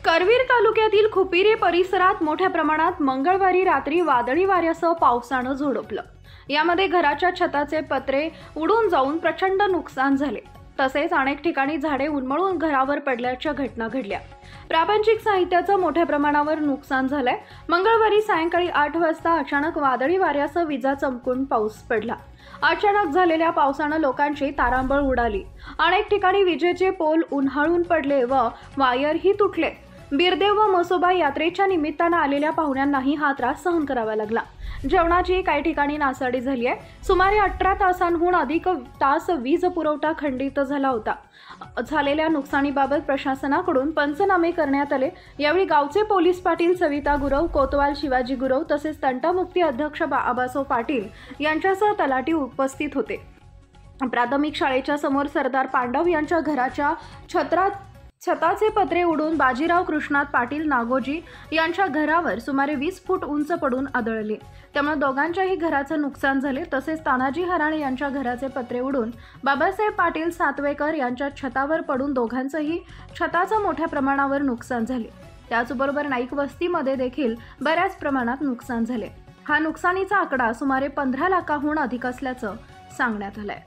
करवीर तालुक्यातील खुपिरे परिसरात मोठ्या प्रमाणात मंगळवारी रात्री वादळी वाऱ्यासह पावसानं झोडपलं। यामध्ये घराच्या छताचे पत्रे उडून जाऊन प्रचंड नुकसान झाले। तसेच अनेक ठिकाणी झाडे उन्मळून घरावर पडल्याच्या घटना घडल्या। प्रापंचिक साहित्याचं मोठ्या प्रमाणावर नुकसान झालंय। मंगळवारी सायंकाळी 8 वाजता अचानक वादळी वाऱ्यासह विजा चमकून पाऊस पडला। अचानक झालेल्या पावसानं लोकांची तारांबळ उडाली। अनेक ठिकाणी विजेचे पोल उन्हाळून पडले व वायरही तुटले। बिरदेव व म्हसोबा यात्रेच्या निमित्तानं आलेल्या पाहुण्यांनाही हा त्रास सहन करावा लागला। जेवणाची काही ठिकाणी नासाडी झाली आहे। सुमारे 18 तासांहून अधिक तास वीज पुरवठा खंडित झाला होता। झालेल्या नुकसानीबाबत प्रशासनाकडून पंचनामे करण्यात आले। यावेळी गावचे पोलीस पाटील सविता गुरव, कोतवाल शिवाजी गुरव तसेच तंटामुक्ती अध्यक्ष आबासो पाटील यांच्यासह तलाठी उपस्थित होते। प्राथमिक शाळेच्या समोर सरदार पांडव यांच्या घराच्या छताचे पत्रे उडून बाजीराव कृष्णात पाटील नागोजी यांच्या घरावर सुमारे 20 फूट उंच पडून आदळले। त्यामुळे दोघांच्याही घराचं नुकसान झाले। तसेच तानाजी हराणे यांच्या घराचे पत्रे उडून बाबासाहेब पाटील सातवेकर यांच्या छतावर पडून दोघांचंही छताचं मोठ्या प्रमाणावर नुकसान झाले। त्याचबरोबर नाईक वस्तीमध्ये देखील बऱ्याच प्रमाणात नुकसान झाले। हा नुकसानीचा आकडा सुमारे 15 लाखांहून अधिक असल्याचं सांगण्यात आलंय।